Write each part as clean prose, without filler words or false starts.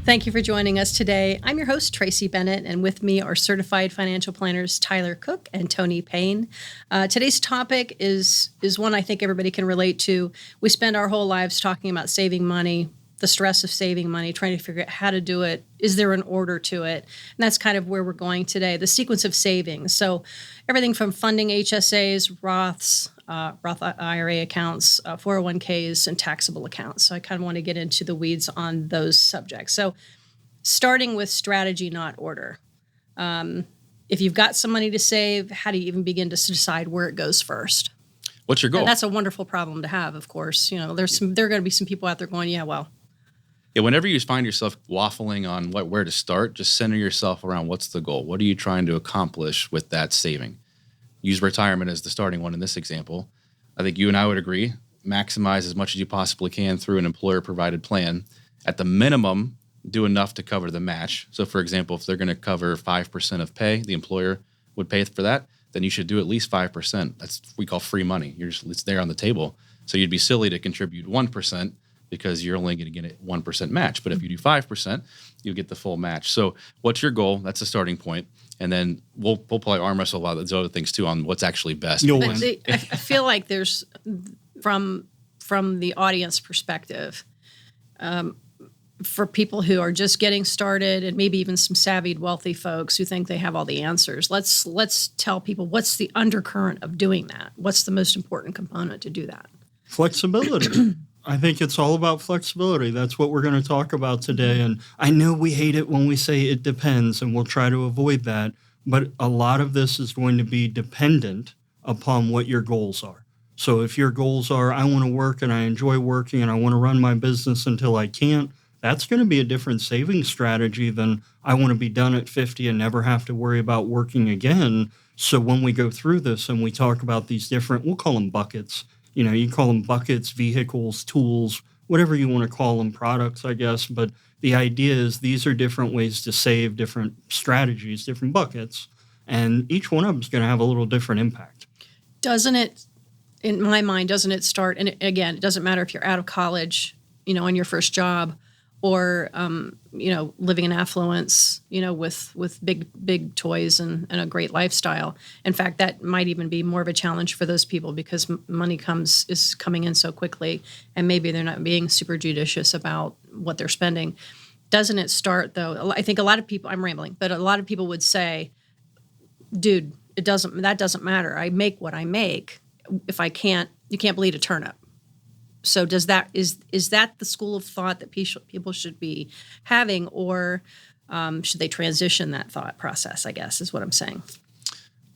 Thank you for joining us today. I'm your host, Tracy Bennett, and with me are certified financial planners Tyler Cook and Tony Payne. Today's topic is one I think everybody can relate to. We spend our whole lives talking about saving money, the stress of saving money, trying to figure out how to do it. Is there an order to it? And that's kind of where we're going today, the sequence of savings. So everything from funding HSAs, Roths, Roth IRA accounts, 401ks, and taxable accounts. So I kind of want to get into the weeds on those subjects. So starting with strategy, not order. If you've got some money to save, how do you even begin to decide where it goes first? What's your goal? And that's a wonderful problem to have, of course. You know, there are going to be some people out there going, yeah, whenever you find yourself waffling on where to start, just center yourself around what's the goal. What are you trying to accomplish with that saving? Use retirement as the starting one in this example. I think you and I would agree, maximize as much as you possibly can through an employer-provided plan. At the minimum, do enough to cover the match. So, for example, if they're going to cover 5% of pay, the employer would pay for that, then you should do at least 5%. That's what we call free money. It's there on the table. So you'd be silly to contribute 1% because you're only going to get a 1% match. But if you do 5%, you'll get the full match. So what's your goal? That's the starting point. And then we'll probably arm wrestle a lot of those other things too on what's actually best. I feel like there's, from the audience perspective, for people who are just getting started and maybe even some savvied, wealthy folks who think they have all the answers, let's tell people what's the undercurrent of doing that. What's the most important component to do that? Flexibility. I think it's all about flexibility. That's what we're going to talk about today. And I know we hate it when we say it depends, and we'll try to avoid that. But a lot of this is going to be dependent upon what your goals are. So if your goals are, I want to work and I enjoy working and I want to run my business until I can't, that's going to be a different saving strategy than I want to be done at 50 and never have to worry about working again. So when we go through this and we talk about these different, we'll call them buckets. You know, you call them buckets, vehicles, tools, whatever you want to call them, products, I guess. But the idea is these are different ways to save, different strategies, different buckets. And each one of them is going to have a little different impact. Doesn't it, in my mind, doesn't it start, and again, it doesn't matter if you're out of college, on your first job, or, living in affluence, with big toys and a great lifestyle. In fact, that might even be more of a challenge for those people because money is coming in so quickly, and maybe they're not being super judicious about what they're spending. Doesn't it start, though? I think a lot of people, I'm rambling, but a lot of people would say, dude, that doesn't matter. I make what I make. If I can't, you can't bleed a turnip. So is that the school of thought that people should be having, or should they transition that thought process, I guess, is what I'm saying.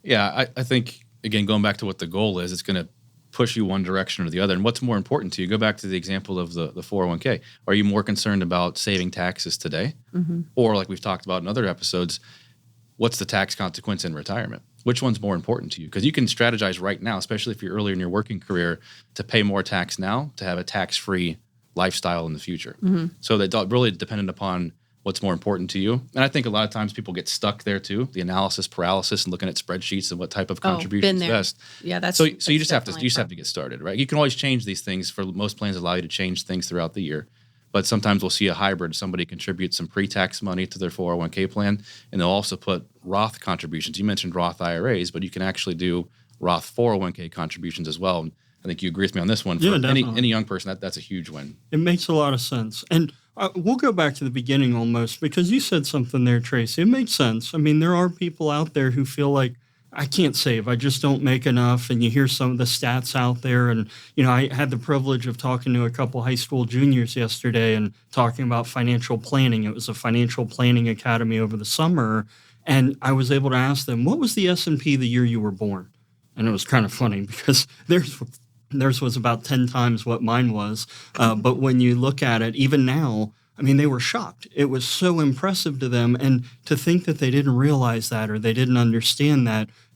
Yeah, I think, again, going back to what the goal is, it's going to push you one direction or the other. And what's more important to you? Go back to the example of the 401k. Are you more concerned about saving taxes today? Mm-hmm. Or like we've talked about in other episodes, what's the tax consequence in retirement? Which one's more important to you? Because you can strategize right now, especially if you're earlier in your working career, to pay more tax now to have a tax-free lifestyle in the future. Mm-hmm. So that's really dependent upon what's more important to you. And I think a lot of times people get stuck there too, the analysis paralysis and looking at spreadsheets and what type of contribution is best. Yeah, that's so you just have to get started, right? You can always change these things. For most plans allow you to change things throughout the year. But sometimes we'll see a hybrid. Somebody contributes some pre-tax money to their 401k plan, and they'll also put Roth contributions. You mentioned Roth IRAs, but you can actually do Roth 401k contributions as well. And I think you agree with me on this one. For any young person, that's a huge win. It makes a lot of sense. And we'll go back to the beginning almost, because you said something there, Tracy. It makes sense. I mean, there are people out there who feel like, I can't save. I just don't make enough. And you hear some of the stats out there. And, I had the privilege of talking to a couple high school juniors yesterday and talking about financial planning. It was a financial planning academy over the summer. And I was able to ask them, what was the S&P the year you were born? And it was kind of funny because theirs was about 10 times what mine was. But when you look at it, even now, I mean, they were shocked. It was so impressive to them. And to think that they didn't realize that or they didn't understand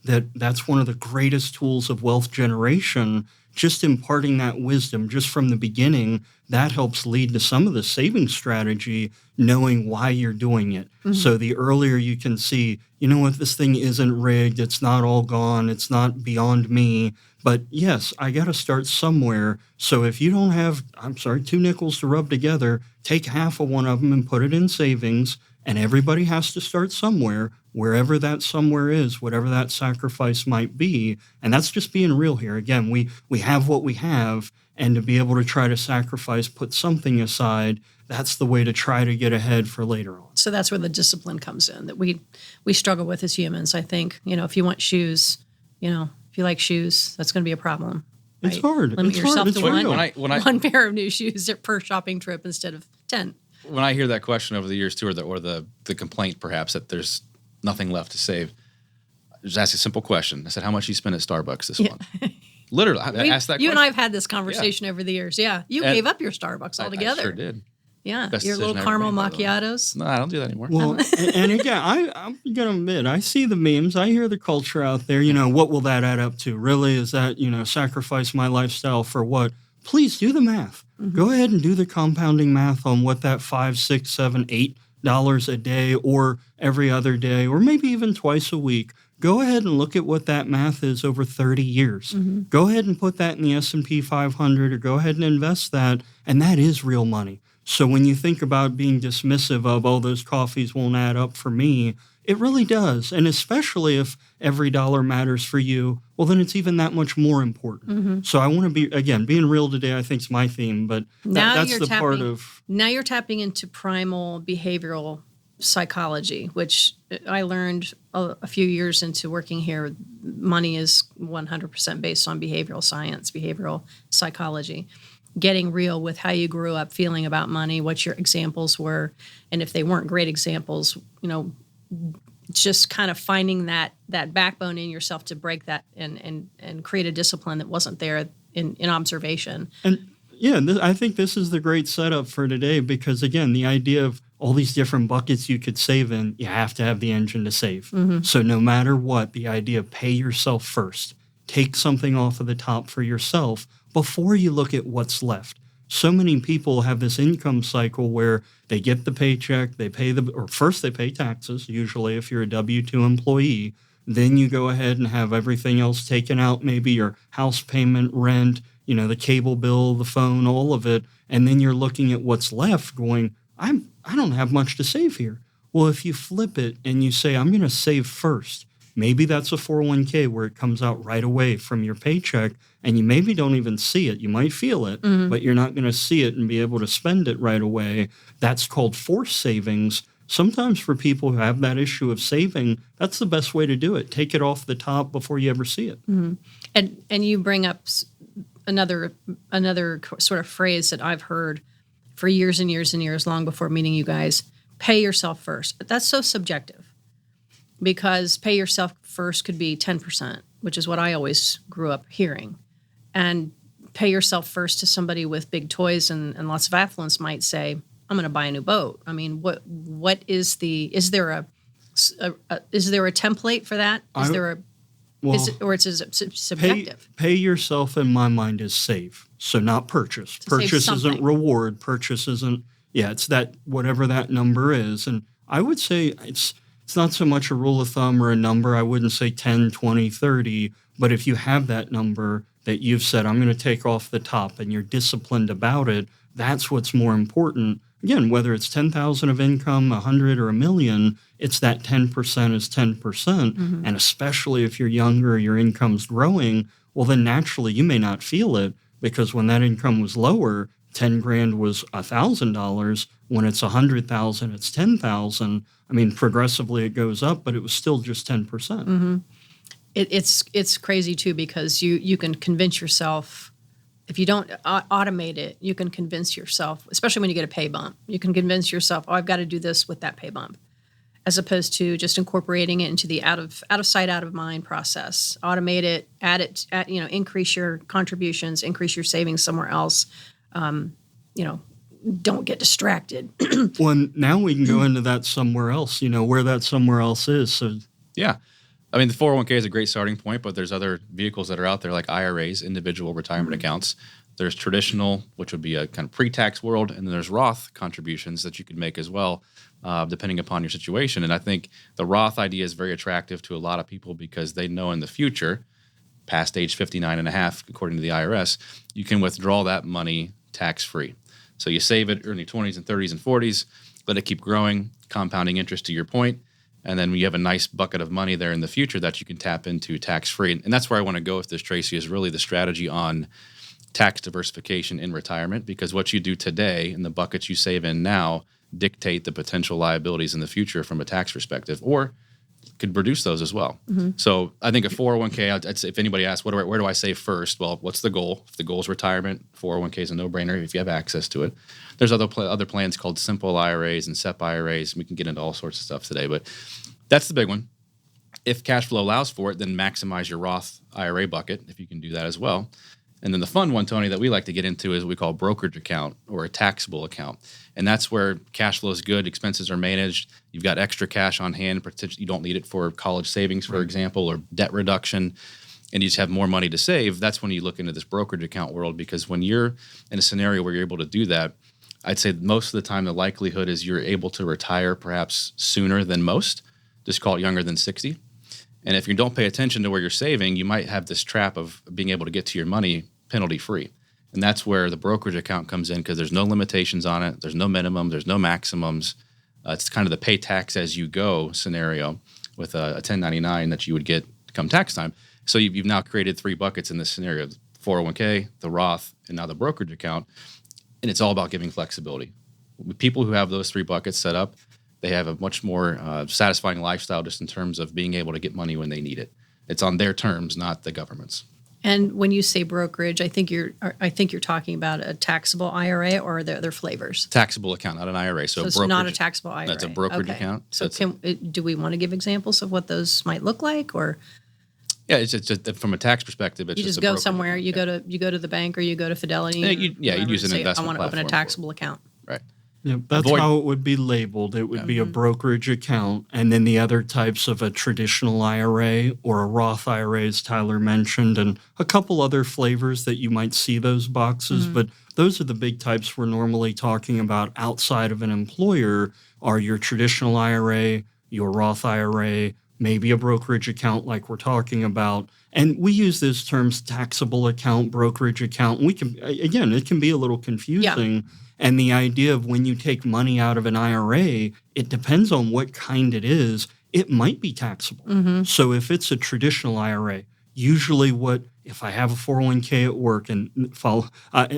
that's one of the greatest tools of wealth generation, just imparting that wisdom just from the beginning, that helps lead to some of the saving strategy, knowing why you're doing it. Mm-hmm. So the earlier you can see, this thing isn't rigged, it's not all gone, it's not beyond me. But yes, I got to start somewhere. So if you don't have, 2 nickels to rub together, take half of one of them and put it in savings, and everybody has to start somewhere, wherever that somewhere is, whatever that sacrifice might be. And that's just being real here. Again, we have what we have, and to be able to try to sacrifice, put something aside, that's the way to try to get ahead for later on. So that's where the discipline comes in that we struggle with as humans. I think, if you want shoes, if you like shoes, that's going to be a problem. It's right? hard. Limit It's yourself hard. It's to real. one pair of new shoes per shopping trip instead of 10. When I hear that question over the years too, or the complaint perhaps that there's nothing left to save, I just ask a simple question. I said, how much do you spend at Starbucks this month? Literally, I asked that question. You and I have had this conversation over the years. Yeah. You gave up your Starbucks altogether. I sure did. Yeah. Best your little decision I ever caramel made, macchiatos. No, I don't do that anymore. Well, and again, I'm going to admit, I see the memes. I hear the culture out there. What will that add up to? Really? Is that, sacrifice my lifestyle for what? Please do the math. Mm-hmm. Go ahead and do the compounding math on what that $5, $6, $7, $8 a day or every other day or maybe even twice a week. Go ahead and look at what that math is over 30 years. Mm-hmm. Go ahead and put that in the S&P 500 or go ahead and invest that, and that is real money. So when you think about being dismissive of, those coffees won't add up for me, it really does. And especially if every dollar matters for you, well, then it's even that much more important. Mm-hmm. So I want to be, again, being real today, I think is my theme, but that's the part of... Now you're tapping into primal behavioral psychology, which I learned a few years into working here. Money is 100% based on behavioral science, behavioral psychology. Getting real with how you grew up feeling about money, what your examples were, and if they weren't great examples, just kind of finding that backbone in yourself to break that and create a discipline that wasn't there in observation. And I think this is the great setup for today because, again, the idea of all these different buckets you could save in, you have to have the engine to save. Mm-hmm. So no matter what, the idea of pay yourself first. Take something off of the top for yourself before you look at what's left. So many people have this income cycle where they get the paycheck, first they pay taxes, usually if you're a W-2 employee, then you go ahead and have everything else taken out, maybe your house payment, rent, the cable bill, the phone, all of it, and then you're looking at what's left going, I don't have much to save here. Well, if you flip it and you say, I'm going to save first, maybe that's a 401k where it comes out right away from your paycheck and you maybe don't even see it. You might feel it, mm-hmm. but you're not going to see it and be able to spend it right away. That's called forced savings. Sometimes for people who have that issue of saving, that's the best way to do it. Take it off the top before you ever see it. Mm-hmm. And you bring up another sort of phrase that I've heard for years and years and years, long before meeting you guys, pay yourself first. But that's so subjective. Because pay yourself first could be 10%, which is what I always grew up hearing. And pay yourself first to somebody with big toys and lots of affluence might say, I'm going to buy a new boat. I mean, what is there a template for that? Is it subjective? Pay yourself in my mind is save. So not purchase. Purchase isn't reward. Purchase isn't, it's that whatever that number is. And I would say it's not so much a rule of thumb or a number. I wouldn't say 10, 20, 30. But if you have that number that you've said, I'm going to take off the top and you're disciplined about it, that's what's more important. Again, whether it's 10,000 of income, 100 or a million, it's that 10% is 10%. Mm-hmm. And especially if you're younger, your income's growing, well, then naturally you may not feel it because when that income was lower, 10 grand was $1,000. When it's 100,000, it's 10,000. I mean, progressively it goes up, but it was still just 10%. Mm-hmm. It's crazy too because you can convince yourself. If you don't automate it, you can convince yourself, especially when you get a pay bump, you can convince yourself, I've got to do this with that pay bump, as opposed to just incorporating it into the out of sight, out of mind process. Automate it, increase your contributions, increase your savings somewhere else. Don't get distracted. Well, now we can go into that somewhere else, where that somewhere else is. So yeah. I mean, the 401k is a great starting point, but there's other vehicles that are out there like IRAs, individual retirement mm-hmm. accounts. There's traditional, which would be a kind of pre-tax world, and then there's Roth contributions that you could make as well, depending upon your situation. And I think the Roth idea is very attractive to a lot of people because they know in the future, past age 59 and a half, according to the IRS, you can withdraw that money tax-free. So you save it early 20s and 30s and 40s, let it keep growing, compounding interest to your point, and then you have a nice bucket of money there in the future that you can tap into tax-free. And that's where I want to go with this, Tracy, is really the strategy on tax diversification in retirement, because what you do today and the buckets you save in now dictate the potential liabilities in the future from a tax perspective, or could reduce those as well. So I think a 401k, I'd say if anybody asks, where do I save first? Well, what's the goal? If the goal is retirement, 401k is a no-brainer if you have access to it. There's other plans called simple IRAs and SEP IRAs. We can get into all sorts of stuff today, but that's the big one. If cash flow allows for it, then maximize your Roth IRA bucket if you can do that as well. And then the fun one, Tony, that we like to get into is what we call brokerage account or a taxable account. And that's where cash flow is good, expenses are managed, you've got extra cash on hand, potentially you don't need it for college savings, for example, or debt reduction, and you just have more money to save. That's when you look into this brokerage account world, because when you're in a scenario where you're able to do that, I'd say most of the time the likelihood is you're able to retire perhaps sooner than most, just call it younger than 60. And if you don't pay attention to where you're saving, you might have this trap of being able to get to your money penalty-free. And that's where the brokerage account comes in, because there's no limitations on it. There's no minimum. There's no maximums. It's kind of the pay tax as you go scenario with a 1099 that you would get come tax time. So you've now created 3 buckets in this scenario: 401k, the Roth, and now the brokerage account. And it's all about giving flexibility. People who have those 3 buckets set up, they have a much more satisfying lifestyle just in terms of being able to get money when they need it. It's on their terms, not the government's. And when you say brokerage, I think you're talking about a taxable IRA, or are there other flavors? Taxable account, not an IRA. So it's not a taxable IRA. That's a brokerage account. So do we want to give examples of what those might look like, or? Yeah, it's just from a tax perspective. It's you just go somewhere. Account. You go to the bank, or you go to Fidelity. You'd use an investment. I want to open a taxable account. Right. Yeah, that's how it would be labeled. It would be a brokerage account, and then the other types of a traditional IRA or a Roth IRA, as Tyler mentioned, and a couple other flavors that you might see those boxes. But those are the big types we're normally talking about outside of an employer, are your traditional IRA, your Roth IRA, maybe a brokerage account like we're talking about. And we use those terms, taxable account, brokerage account. We can, again, it can be a little confusing. Yeah. And the idea of when you take money out of an IRA, it depends on what kind it is. It might be taxable. So if it's a traditional IRA, usually if I have a 401k at work and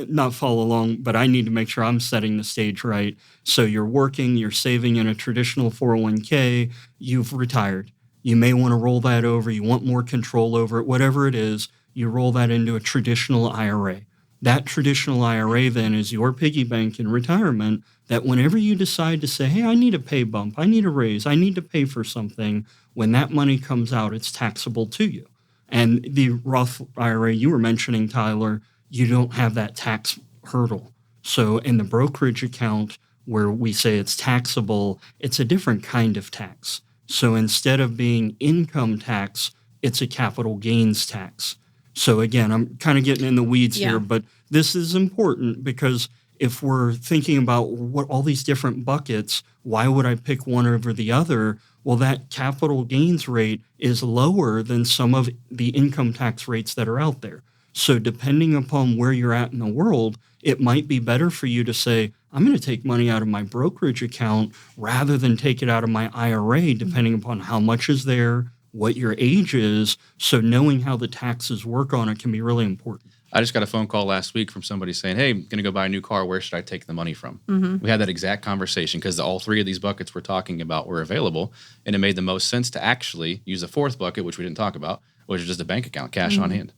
not follow along, but I need to make sure I'm setting the stage right. So you're working, you're saving in a traditional 401k, you've retired. You may want to roll that over. You want more control over it, whatever it is, you roll that into a traditional IRA. That traditional IRA then is your piggy bank in retirement that whenever you decide to say, hey, I need a pay bump, I need a raise, I need to pay for something, when that money comes out, it's taxable to you. And the Roth IRA you were mentioning, Tyler, you don't have that tax hurdle. So in the brokerage account where we say it's taxable, it's a different kind of tax. So instead of being income tax, it's a capital gains tax. So again, I'm kind of getting in the weeds here, but this is important because if we're thinking about what all these different buckets, why would I pick one over the other? Well, that capital gains rate is lower than some of the income tax rates that are out there. So depending upon where you're at in the world, it might be better for you to say, I'm going to take money out of my brokerage account rather than take it out of my IRA, depending upon how much is there, what your age is. So knowing how the taxes work on it can be really important. I just got a phone call last week from somebody saying, hey, I'm going to go buy a new car. Where should I take the money from? We had that exact conversation because all 3 of these buckets we're talking about were available, and it made the most sense to actually use the 4th bucket, which we didn't talk about, which is just a bank account, cash on hand.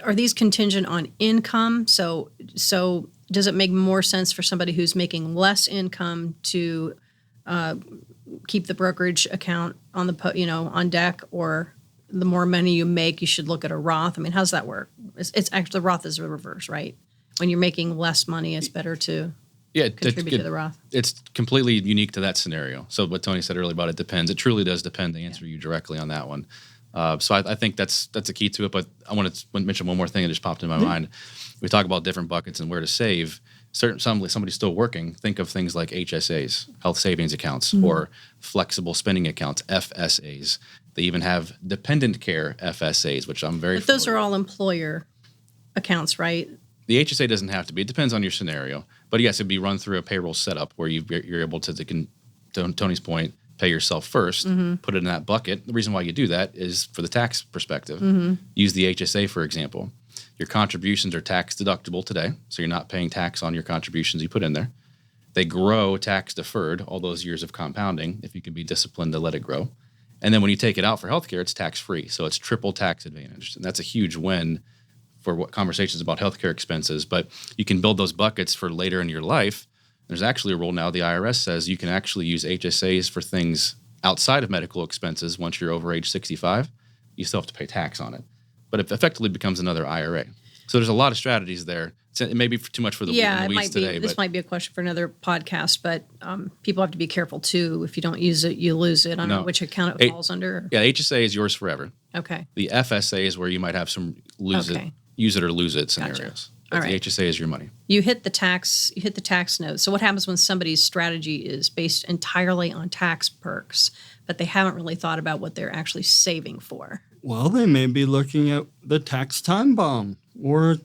Are these contingent on income? So does it make more sense for somebody who's making less income to keep the brokerage account on on deck, or the more money you make, you should look at a Roth? I mean, how's that work? It's actually, the Roth is the reverse, right? When you're making less money, it's better to contribute to the Roth. It's completely unique to that scenario. So what Tony said earlier about it depends. It truly does depend to answer you directly on that one. So I think that's a key to it. But I want to mention one more thing that just popped in my mind. We talk about different buckets and where to save. Somebody's still working, think of things like HSAs, health savings accounts, or flexible spending accounts, FSAs. They even have dependent care FSAs, which I'm very familiar with. Those are all employer accounts, right? The HSA doesn't have to be. It depends on your scenario. But yes, it'd be run through a payroll setup where you're able to Tony's point, pay yourself first, put it in that bucket. The reason why you do that is for the tax perspective. Use the HSA, for example. Your contributions are tax deductible today, so you're not paying tax on your contributions you put in there. They grow tax deferred, all those years of compounding, if you can be disciplined to let it grow. And then when you take it out for healthcare, it's tax free. So it's triple tax advantage. And that's a huge win for what conversations about healthcare expenses. But you can build those buckets for later in your life. There's actually a rule now, the IRS says you can actually use HSAs for things outside of medical expenses once you're over age 65. You still have to pay tax on it. But it effectively becomes another IRA. So there's a lot of strategies there. It may be too much for the weeds today. This might be a question for another podcast, but people have to be careful too. If you don't use it, you lose it. I don't know which account it falls under. Yeah, HSA is yours forever. Okay. The FSA is where you might have some use it or lose it scenarios. But the HSA is your money. You hit the tax note. So what happens when somebody's strategy is based entirely on tax perks, but they haven't really thought about what they're actually saving for? Well, they may be looking at the tax time bomb or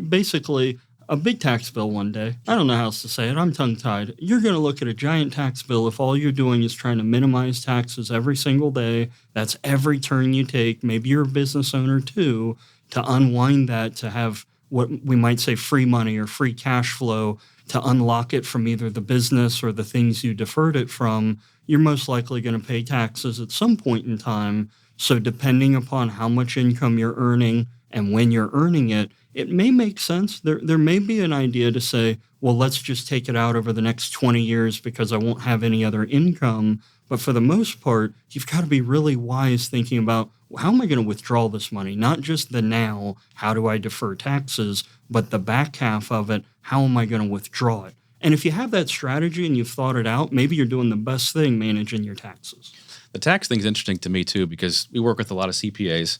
basically a big tax bill one day. I don't know how else to say it. I'm tongue-tied. You're going to look at a giant tax bill if all you're doing is trying to minimize taxes every single day. That's every turn you take. Maybe you're a business owner too, to unwind that, to have what we might say free money or free cash flow, to unlock it from either the business or the things you deferred it from. You're most likely going to pay taxes at some point in time. So depending upon how much income you're earning and when you're earning it, it may make sense. There may be an idea to say, well, let's just take it out over the next 20 years because I won't have any other income. But for the most part, you've got to be really wise thinking about, how am I going to withdraw this money? Not just the now, how do I defer taxes, but the back half of it, how am I going to withdraw it? And if you have that strategy and you've thought it out, maybe you're doing the best thing managing your taxes. The tax thing's interesting to me too, because we work with a lot of CPAs.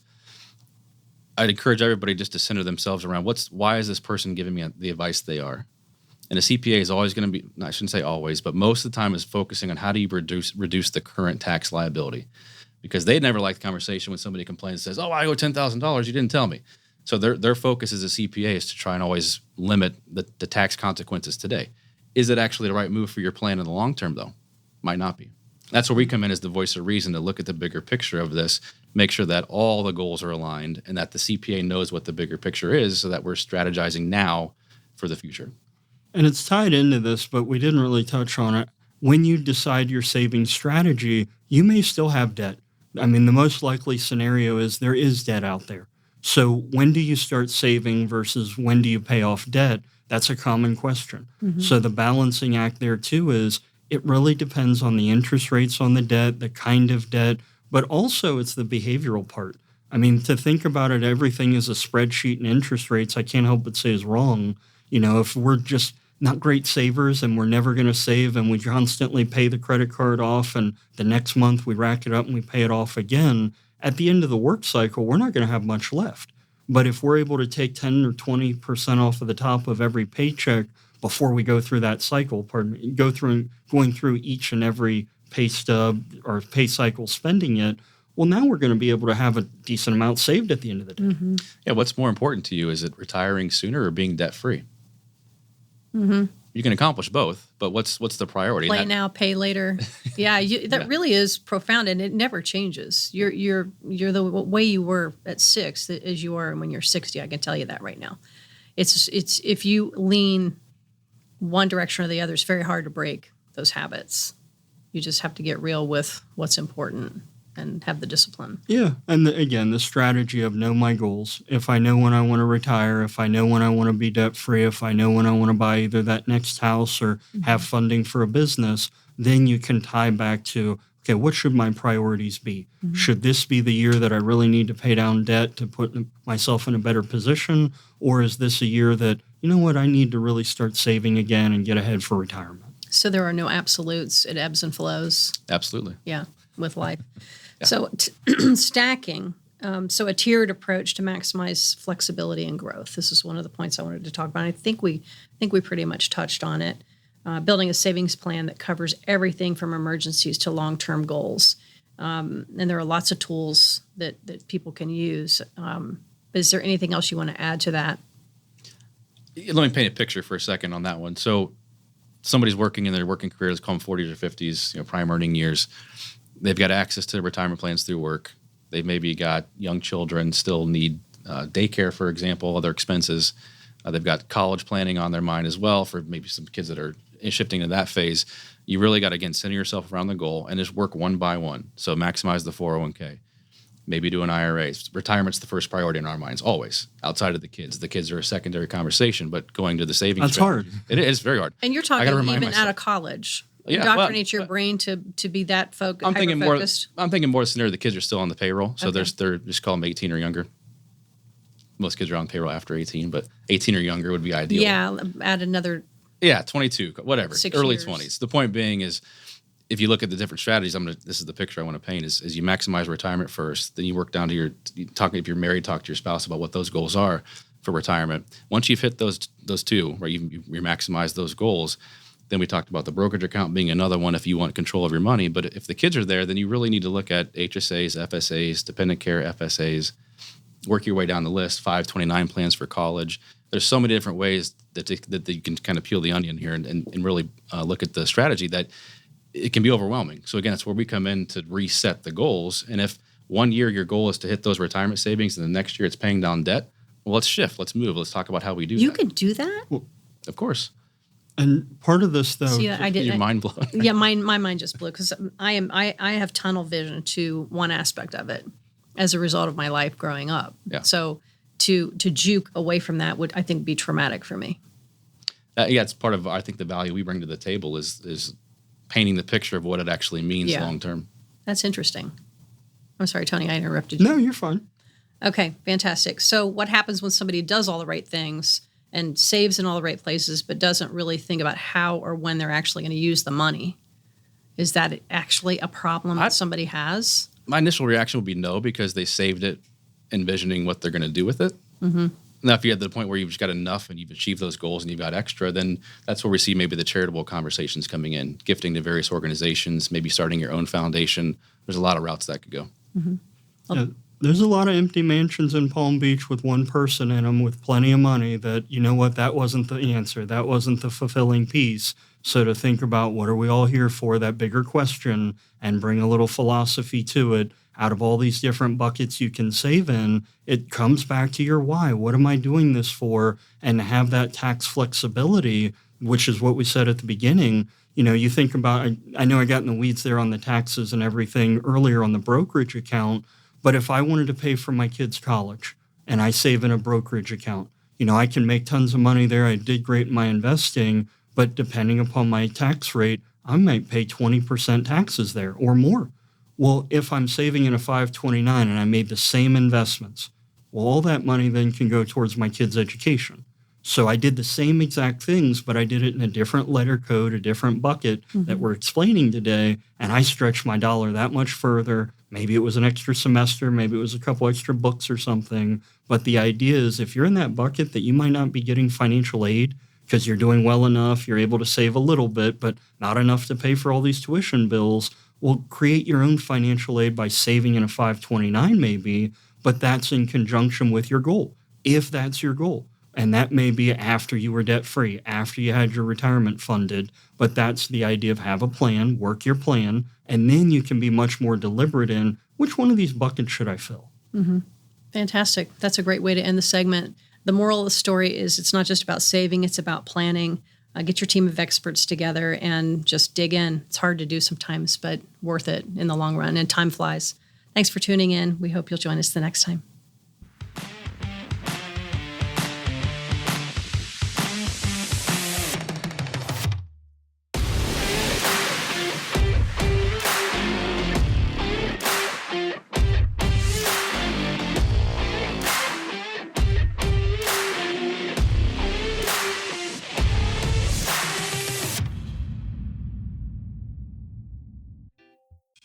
I'd encourage everybody just to center themselves around why is this person giving me the advice they are? And a CPA is always going to be, I shouldn't say always, but most of the time is focusing on how do you reduce the current tax liability, because they never like the conversation when somebody complains and says, oh, I owe $10,000, you didn't tell me. So their focus as a CPA is to try and always limit the tax consequences today. Is it actually the right move for your plan in the long term, though? Might not be. That's where we come in as the voice of reason to look at the bigger picture of this, make sure that all the goals are aligned and that the CPA knows what the bigger picture is so that we're strategizing now for the future. And it's tied into this, but we didn't really touch on it. When you decide your saving strategy, you may still have debt. I mean, the most likely scenario is there is debt out there. So when do you start saving versus when do you pay off debt? That's a common question. Mm-hmm. So the balancing act there too is it really depends on the interest rates on the debt, the kind of debt, but also it's the behavioral part. I mean, to think about it, everything is a spreadsheet and interest rates, I can't help but say is wrong. You know, if we're just not great savers and we're never going to save and we constantly pay the credit card off and the next month we rack it up and we pay it off again, at the end of the work cycle, we're not going to have much left. But if we're able to take 10 or 20% off of the top of every paycheck before we go through that cycle, going through each and every pay stub or pay cycle spending it, well, now we're going to be able to have a decent amount saved at the end of the day. Mm-hmm. Yeah, what's more important to you? Is it retiring sooner or being debt-free? Mm-hmm. You can accomplish both, but what's the priority? Play now, pay later. Yeah, that really is profound, and it never changes. You're the way you were at 6 as you are when you're 60. I can tell you that right now. It's if you lean one direction or the other, it's very hard to break those habits. You just have to get real with what's important and have the discipline. Yeah, and again, the strategy of know my goals. If I know when I want to retire, if I know when I want to be debt-free, if I know when I want to buy either that next house or have funding for a business, then you can tie back to, okay, what should my priorities be? Mm-hmm. Should this be the year that I really need to pay down debt to put myself in a better position? Or is this a year that, you know what, I need to really start saving again and get ahead for retirement? So there are no absolutes. It ebbs and flows. Absolutely. Yeah, with life. Yeah. So stacking, so a tiered approach to maximize flexibility and growth. This is one of the points I wanted to talk about. I think we pretty much touched on it. Building a savings plan that covers everything from emergencies to long-term goals. And there are lots of tools that people can use. Is there anything else you want to add to that? Let me paint a picture for a second on that one. So somebody's working in their working career, let's call them 40s or 50s, prime earning years. They've got access to retirement plans through work. They've maybe got young children, still need daycare, for example, other expenses. They've got college planning on their mind as well for maybe some kids that are shifting to that phase. You really got to, again, center yourself around the goal and just work one by one. So maximize the 401k. Maybe do an IRA. Retirement's the first priority in our minds, always, outside of the kids. The kids are a secondary conversation, but going to the savings. That's hard. It is very hard. And you're talking even out of college. Yeah, Indoctrinate your brain to be that focused. I'm thinking more the scenario, the kids are still on the payroll. So Okay. they're just call them 18 or younger. Most kids are on payroll after 18, but 18 or younger would be ideal. Yeah, add another. Yeah, 22, whatever, 6 early years. 20s. The point being is, if you look at the different strategies, this is the picture I want to paint, is you maximize retirement first, then you work down to if you're married, talk to your spouse about what those goals are for retirement. Once you've hit those two, right, you maximize those goals, then we talked about the brokerage account being another one if you want control of your money. But if the kids are there, then you really need to look at HSAs, FSAs, dependent care FSAs, work your way down the list, 529 plans for college. There's so many different ways that you can kind of peel the onion here and really look at the strategy that it can be overwhelming. So again, that's where we come in to reset the goals. And if one year your goal is to hit those retirement savings and the next year it's paying down debt, well, let's shift. Let's move. Let's talk about how we do that. You could do that? Of course. And part of this, though, See, I did. Your mind blown. Yeah, my mind just blew because I have tunnel vision to one aspect of it as a result of my life growing up. Yeah. So to juke away from that would, I think, be traumatic for me. Yeah, it's part of, I think, the value we bring to the table is painting the picture of what it actually means long term. That's interesting. I'm sorry, Tony, I interrupted you. No, you're fine. Okay, fantastic. So what happens when somebody does all the right things and saves in all the right places but doesn't really think about how or when they're actually going to use the money? Is that actually a problem that somebody has? My initial reaction would be no, because they saved it envisioning what they're going to do with it. Mm-hmm. Now, if you get to the point where you've just got enough and you've achieved those goals and you've got extra, then that's where we see maybe the charitable conversations coming in, gifting to various organizations, maybe starting your own foundation. There's a lot of routes that could go. Mm-hmm. Yeah, there's a lot of empty mansions in Palm Beach with one person in them with plenty of money that, you know what, that wasn't the answer. That wasn't the fulfilling piece. So to think about what are we all here for, that bigger question, and bring a little philosophy to it, out of all these different buckets you can save in, it comes back to your why. What am I doing this for? And have that tax flexibility, which is what we said at the beginning. You know, you think about, I know I got in the weeds there on the taxes and everything earlier on the brokerage account, but if I wanted to pay for my kids' college and I save in a brokerage account, you know, I can make tons of money there. I did great in my investing, but depending upon my tax rate, I might pay 20% taxes there or more. Well, if I'm saving in a 529 and I made the same investments, well, all that money then can go towards my kids' education. So I did the same exact things, but I did it in a different letter code, a different bucket that we're explaining today, and I stretched my dollar that much further. Maybe it was an extra semester, maybe it was a couple extra books or something. But the idea is if you're in that bucket that you might not be getting financial aid because you're doing well enough, you're able to save a little bit, but not enough to pay for all these tuition bills, well, create your own financial aid by saving in a 529 maybe, but that's in conjunction with your goal, if that's your goal. And that may be after you were debt-free, after you had your retirement funded, but that's the idea of have a plan, work your plan, and then you can be much more deliberate in which one of these buckets should I fill. Mm-hmm. Fantastic. That's a great way to end the segment. The moral of the story is it's not just about saving, it's about planning. Get your team of experts together and just dig in. It's hard to do sometimes, but worth it in the long run, and time flies. Thanks for tuning in. We hope you'll join us the next time.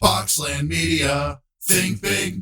Boxland Media. Think big,